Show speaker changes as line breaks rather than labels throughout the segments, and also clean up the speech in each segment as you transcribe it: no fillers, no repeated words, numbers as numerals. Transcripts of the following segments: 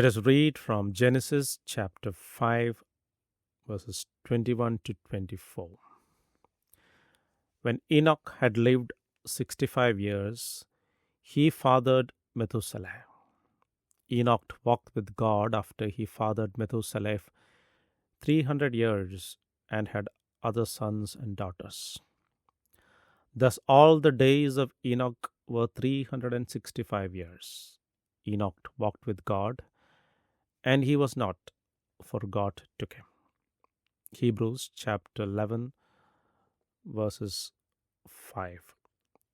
Let us read from Genesis chapter 5, verses 21 to 24. When Enoch had lived 65 years, he fathered Methuselah. Enoch walked with God after he fathered Methuselah 300 years and had other sons and daughters. Thus all the days of Enoch were 365 years. Enoch walked with God, and he was not, for God took him. Hebrews chapter 11, verses 5.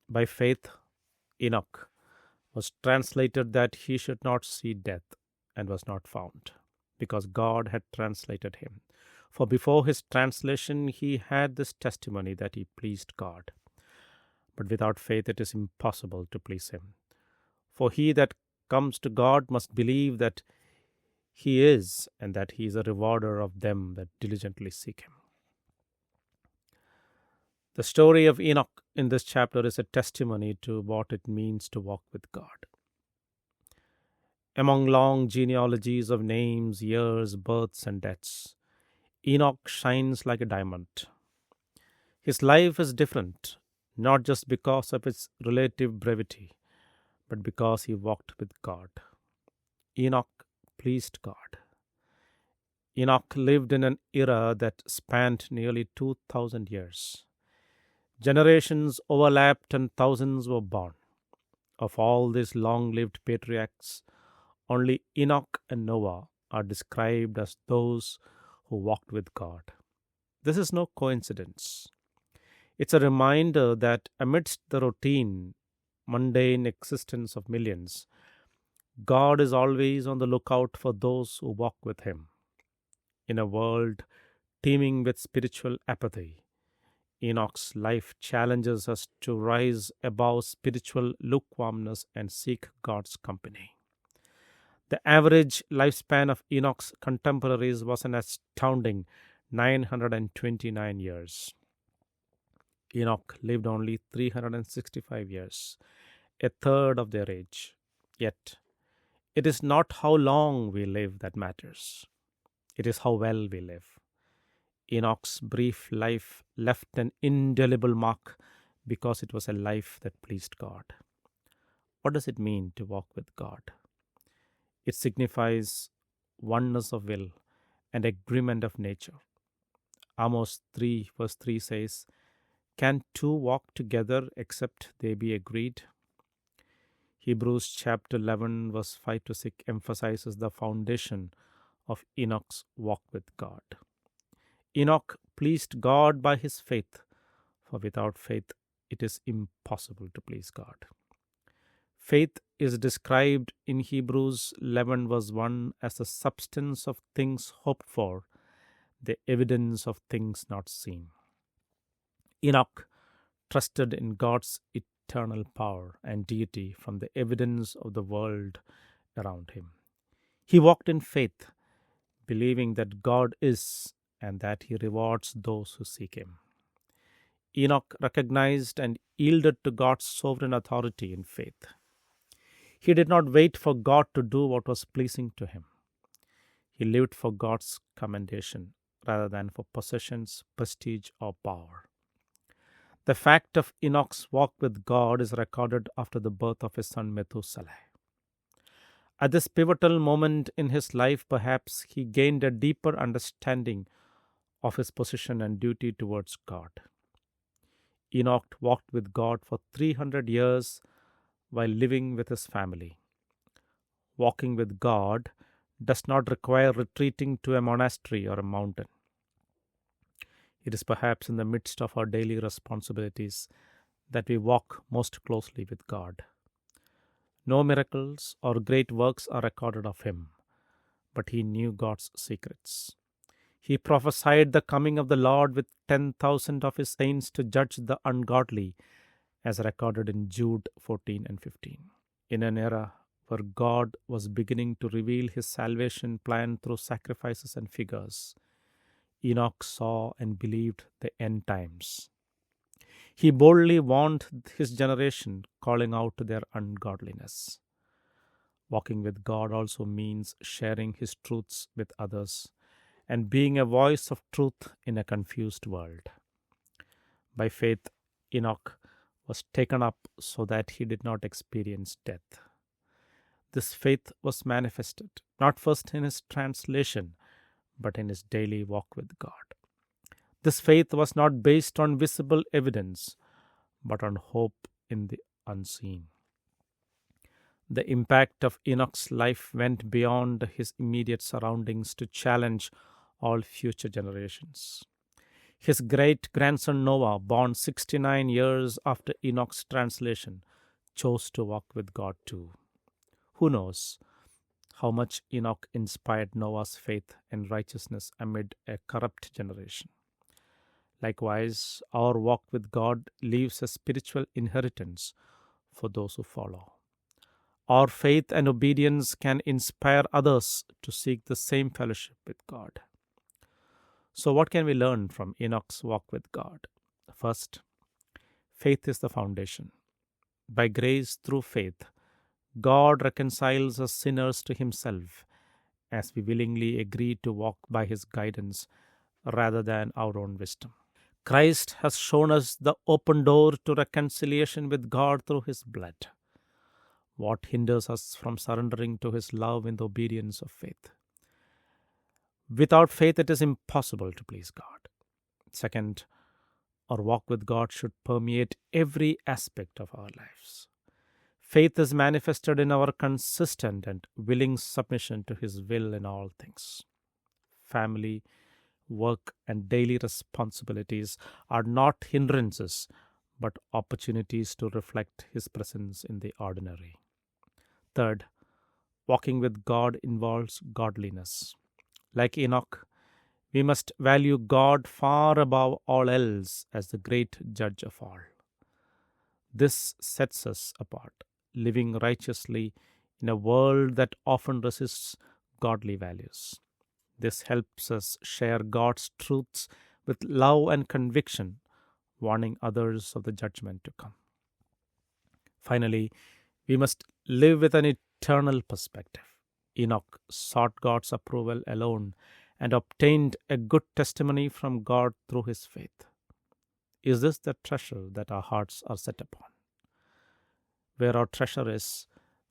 By faith, Enoch was translated that he should not see death, and was not found, because God had translated him. For before his translation he had this testimony that he pleased God. But without faith it is impossible to please him. For he that comes to God must believe that he is, and that he is a rewarder of them that diligently seek him. The story of Enoch in this chapter is a testimony to what it means to walk with God. Among long genealogies of names, years, births, and deaths, Enoch shines like a diamond. His life is different, not just because of its relative brevity, but because he walked with God. Enoch pleased God. Enoch lived in an era that spanned nearly 2,000 years. Generations overlapped and thousands were born. Of all these long-lived patriarchs, only Enoch and Noah are described as those who walked with God. This is no coincidence. It's a reminder that amidst the routine, mundane existence of millions, God is always on the lookout for those who walk with him. In a world teeming with spiritual apathy, Enoch's life challenges us to rise above spiritual lukewarmness and seek God's company. The average lifespan of Enoch's contemporaries was an astounding 929 years. Enoch lived only 365 years, a third of their age. Yet, it is not how long we live that matters. It is how well we live. Enoch's brief life left an indelible mark because it was a life that pleased God. What does it mean to walk with God? It signifies oneness of will and agreement of nature. Amos 3 verse 3 says, "Can two walk together except they be agreed?" Hebrews chapter 11 verse 5 to 6 emphasizes the foundation of Enoch's walk with God. Enoch pleased God by his faith, for without faith it is impossible to please God. Faith is described in Hebrews 11 verse 1 as the substance of things hoped for, the evidence of things not seen. Enoch trusted in God's eternal power and deity from the evidence of the world around him. He walked in faith, believing that God is and that he rewards those who seek him. Enoch recognized and yielded to God's sovereign authority in faith. He did not wait for God to do what was pleasing to him. He lived for God's commendation rather than for possessions, prestige, or power. The fact of Enoch's walk with God is recorded after the birth of his son Methuselah. At this pivotal moment in his life, perhaps he gained a deeper understanding of his position and duty towards God. Enoch walked with God for 300 years while living with his family. Walking with God does not require retreating to a monastery or a mountain. It is perhaps in the midst of our daily responsibilities that we walk most closely with God. No miracles or great works are recorded of him, but he knew God's secrets. He prophesied the coming of the Lord with 10,000 of his saints to judge the ungodly, as recorded in Jude 14 and 15. In an era where God was beginning to reveal his salvation plan through sacrifices and figures, Enoch saw and believed the end times. He boldly warned his generation, calling out to their ungodliness. Walking with God also means sharing His truths with others and being a voice of truth in a confused world. By faith, Enoch was taken up so that he did not experience death. This faith was manifested not first in his translation, but in his daily walk with God. This faith was not based on visible evidence, but on hope in the unseen. The impact of Enoch's life went beyond his immediate surroundings to challenge all future generations. His great grandson Noah, born 69 years after Enoch's translation, chose to walk with God too. Who knows how much Enoch inspired Noah's faith and righteousness amid a corrupt generation. Likewise, our walk with God leaves a spiritual inheritance for those who follow. Our faith and obedience can inspire others to seek the same fellowship with God. So, what can we learn from Enoch's walk with God? First, faith is the foundation. By grace through faith, God reconciles us sinners to Himself as we willingly agree to walk by His guidance rather than our own wisdom. Christ has shown us the open door to reconciliation with God through His blood. What hinders us from surrendering to His love in the obedience of faith? Without faith, it is impossible to please God. Second, our walk with God should permeate every aspect of our lives. Faith is manifested in our consistent and willing submission to His will in all things. Family, work, and daily responsibilities are not hindrances, but opportunities to reflect His presence in the ordinary. Third, walking with God involves godliness. Like Enoch, we must value God far above all else as the great judge of all. This sets us apart, living righteously in a world that often resists godly values. This helps us share God's truths with love and conviction, warning others of the judgment to come. Finally, we must live with an eternal perspective. Enoch sought God's approval alone and obtained a good testimony from God through his faith. Is this the treasure that our hearts are set upon? Where our treasure is,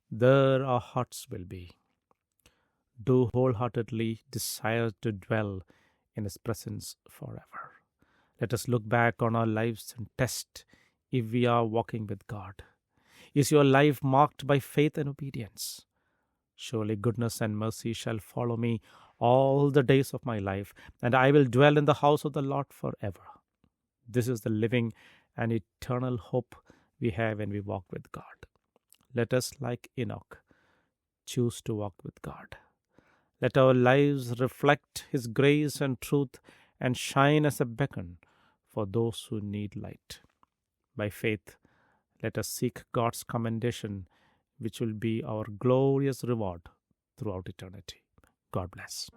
there our hearts will be. Do wholeheartedly desire to dwell in His presence forever. Let us look back on our lives and test if we are walking with God. Is your life marked by faith and obedience? Surely goodness and mercy shall follow me all the days of my life, and I will dwell in the house of the Lord forever. This is the living and eternal hope we have when we walk with God. Let us, like Enoch, choose to walk with God. Let our lives reflect His grace and truth and shine as a beacon for those who need light. By faith, let us seek God's commendation, which will be our glorious reward throughout eternity. God bless.